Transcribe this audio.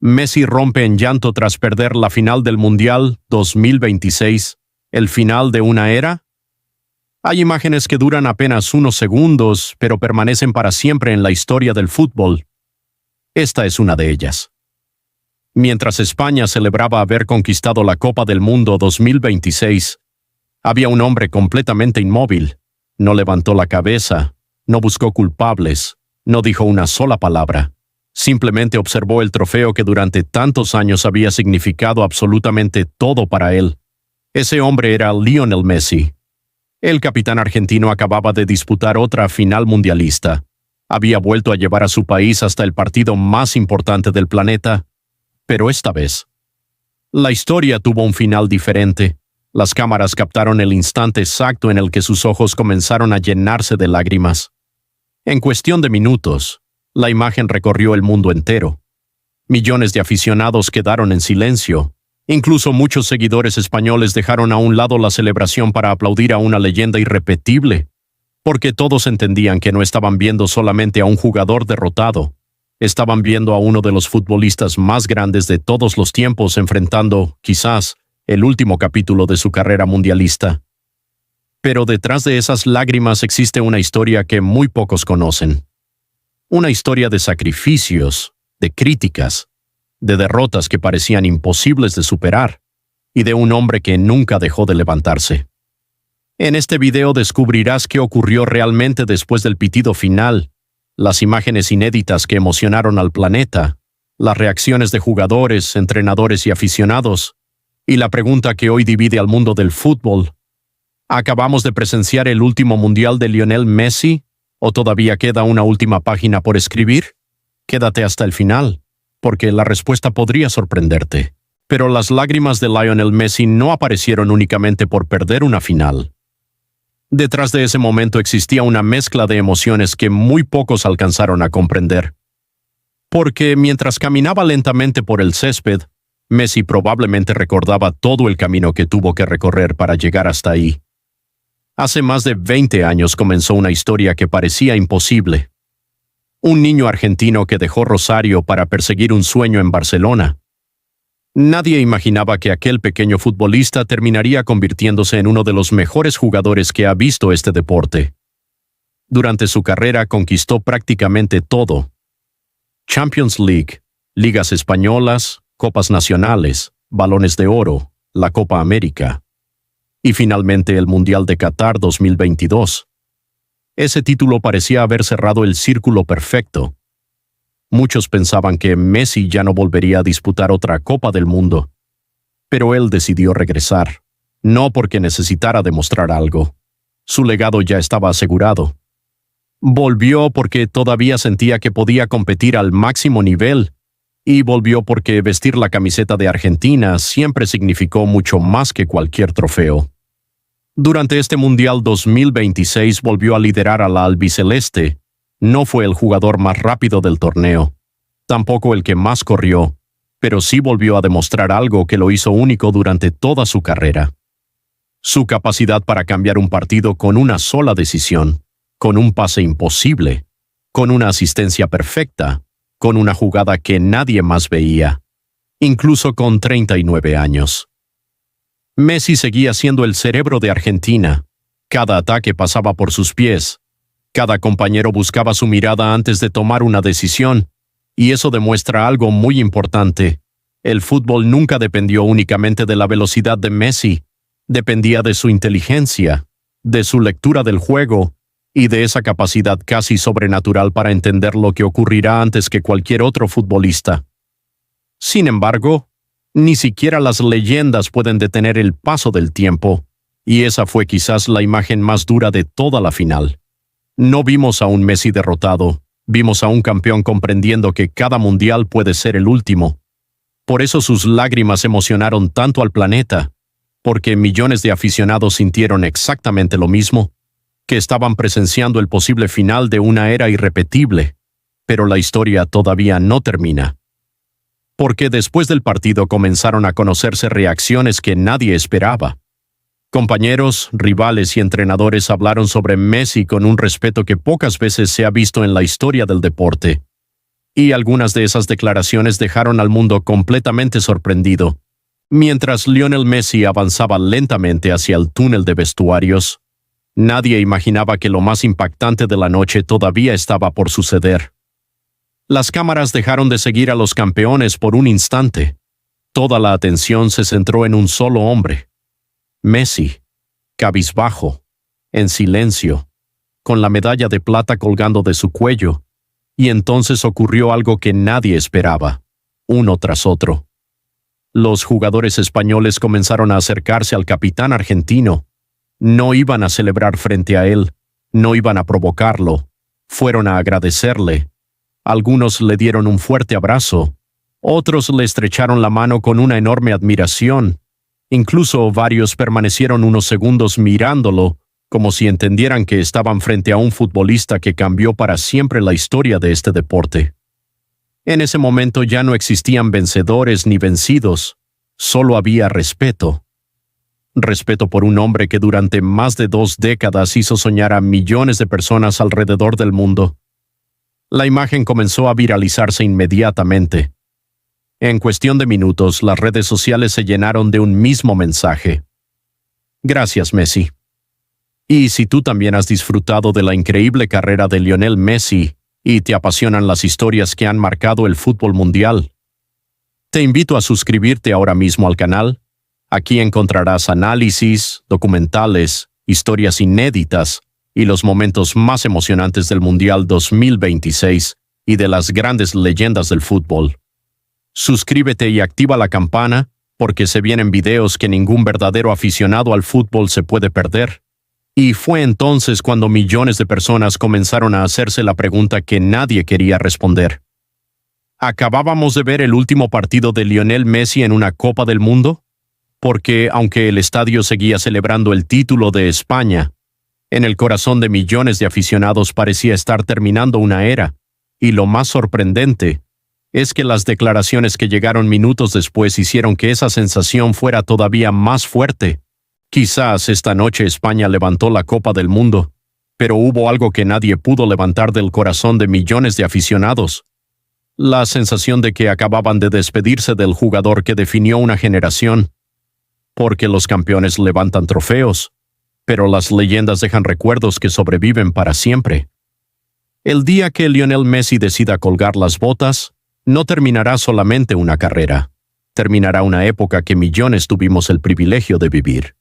Messi rompe en llanto tras perder la final del Mundial 2026, el final de una era. Hay imágenes que duran apenas unos segundos, pero permanecen para siempre en la historia del fútbol. Esta es una de ellas. Mientras España celebraba haber conquistado la Copa del Mundo 2026, había un hombre completamente inmóvil. No levantó la cabeza, no buscó culpables, no dijo una sola palabra. Simplemente observó el trofeo que durante tantos años había significado absolutamente todo para él. Ese hombre era Lionel Messi. El capitán argentino acababa de disputar otra final mundialista. Había vuelto a llevar a su país hasta el partido más importante del planeta, pero esta vez, la historia tuvo un final diferente. Las cámaras captaron el instante exacto en el que sus ojos comenzaron a llenarse de lágrimas. En cuestión de minutos, la imagen recorrió el mundo entero. Millones de aficionados quedaron en silencio. Incluso muchos seguidores españoles dejaron a un lado la celebración para aplaudir a una leyenda irrepetible, porque todos entendían que no estaban viendo solamente a un jugador derrotado. Estaban viendo a uno de los futbolistas más grandes de todos los tiempos enfrentando, quizás, el último capítulo de su carrera mundialista. Pero detrás de esas lágrimas existe una historia que muy pocos conocen. Una historia de sacrificios, de críticas, de derrotas que parecían imposibles de superar, y de un hombre que nunca dejó de levantarse. En este video descubrirás qué ocurrió realmente después del pitido final, las imágenes inéditas que emocionaron al planeta, las reacciones de jugadores, entrenadores y aficionados, y la pregunta que hoy divide al mundo del fútbol: ¿acabamos de presenciar el último mundial de Lionel Messi? ¿O todavía queda una última página por escribir? Quédate hasta el final, porque la respuesta podría sorprenderte. Pero las lágrimas de Lionel Messi no aparecieron únicamente por perder una final. Detrás de ese momento existía una mezcla de emociones que muy pocos alcanzaron a comprender. Porque mientras caminaba lentamente por el césped, Messi probablemente recordaba todo el camino que tuvo que recorrer para llegar hasta ahí. Hace más de 20 años comenzó una historia que parecía imposible. Un niño argentino que dejó Rosario para perseguir un sueño en Barcelona. Nadie imaginaba que aquel pequeño futbolista terminaría convirtiéndose en uno de los mejores jugadores que ha visto este deporte. Durante su carrera conquistó prácticamente todo: Champions League, ligas españolas, copas nacionales, balones de oro, la Copa América. Y finalmente el Mundial de Qatar 2022. Ese título parecía haber cerrado el círculo perfecto. Muchos pensaban que Messi ya no volvería a disputar otra Copa del Mundo. Pero él decidió regresar, no porque necesitara demostrar algo. Su legado ya estaba asegurado. Volvió porque todavía sentía que podía competir al máximo nivel, y volvió porque vestir la camiseta de Argentina siempre significó mucho más que cualquier trofeo. Durante este Mundial 2026 volvió a liderar a la albiceleste. No fue el jugador más rápido del torneo, tampoco el que más corrió, pero sí volvió a demostrar algo que lo hizo único durante toda su carrera: su capacidad para cambiar un partido con una sola decisión, con un pase imposible, con una asistencia perfecta, con una jugada que nadie más veía, incluso con 39 años. Messi seguía siendo el cerebro de Argentina. Cada ataque pasaba por sus pies. Cada compañero buscaba su mirada antes de tomar una decisión, y eso demuestra algo muy importante. El fútbol nunca dependió únicamente de la velocidad de Messi, dependía de su inteligencia, de su lectura del juego, y de esa capacidad casi sobrenatural para entender lo que ocurrirá antes que cualquier otro futbolista. Sin embargo, ni siquiera las leyendas pueden detener el paso del tiempo, y esa fue quizás la imagen más dura de toda la final. No vimos a un Messi derrotado, vimos a un campeón comprendiendo que cada mundial puede ser el último. Por eso sus lágrimas emocionaron tanto al planeta, porque millones de aficionados sintieron exactamente lo mismo, que estaban presenciando el posible final de una era irrepetible. Pero la historia todavía no termina. Porque después del partido comenzaron a conocerse reacciones que nadie esperaba. Compañeros, rivales y entrenadores hablaron sobre Messi con un respeto que pocas veces se ha visto en la historia del deporte. Y algunas de esas declaraciones dejaron al mundo completamente sorprendido. Mientras Lionel Messi avanzaba lentamente hacia el túnel de vestuarios, nadie imaginaba que lo más impactante de la noche todavía estaba por suceder. Las cámaras dejaron de seguir a los campeones por un instante. Toda la atención se centró en un solo hombre. Messi, cabizbajo, en silencio, con la medalla de plata colgando de su cuello, y entonces ocurrió algo que nadie esperaba, uno tras otro. Los jugadores españoles comenzaron a acercarse al capitán argentino. No iban a celebrar frente a él, no iban a provocarlo, fueron a agradecerle. Algunos le dieron un fuerte abrazo, otros le estrecharon la mano con una enorme admiración. Incluso varios permanecieron unos segundos mirándolo, como si entendieran que estaban frente a un futbolista que cambió para siempre la historia de este deporte. En ese momento ya no existían vencedores ni vencidos, solo había respeto. Respeto por un hombre que durante más de 2 décadas hizo soñar a millones de personas alrededor del mundo. La imagen comenzó a viralizarse inmediatamente. En cuestión de minutos, las redes sociales se llenaron de un mismo mensaje. Gracias, Messi. Y si tú también has disfrutado de la increíble carrera de Lionel Messi y te apasionan las historias que han marcado el fútbol mundial, te invito a suscribirte ahora mismo al canal. Aquí encontrarás análisis, documentales, historias inéditas y los momentos más emocionantes del Mundial 2026 y de las grandes leyendas del fútbol. Suscríbete y activa la campana porque se vienen videos que ningún verdadero aficionado al fútbol se puede perder. Y fue entonces cuando millones de personas comenzaron a hacerse la pregunta que nadie quería responder. ¿Acabábamos de ver el último partido de Lionel Messi en una Copa del Mundo? Porque, aunque el estadio seguía celebrando el título de España, en el corazón de millones de aficionados parecía estar terminando una era, y lo más sorprendente es que las declaraciones que llegaron minutos después hicieron que esa sensación fuera todavía más fuerte. Quizás esta noche España levantó la Copa del Mundo, pero hubo algo que nadie pudo levantar del corazón de millones de aficionados. La sensación de que acababan de despedirse del jugador que definió una generación. Porque los campeones levantan trofeos, pero las leyendas dejan recuerdos que sobreviven para siempre. El día que Lionel Messi decida colgar las botas, no terminará solamente una carrera, terminará una época que millones tuvimos el privilegio de vivir.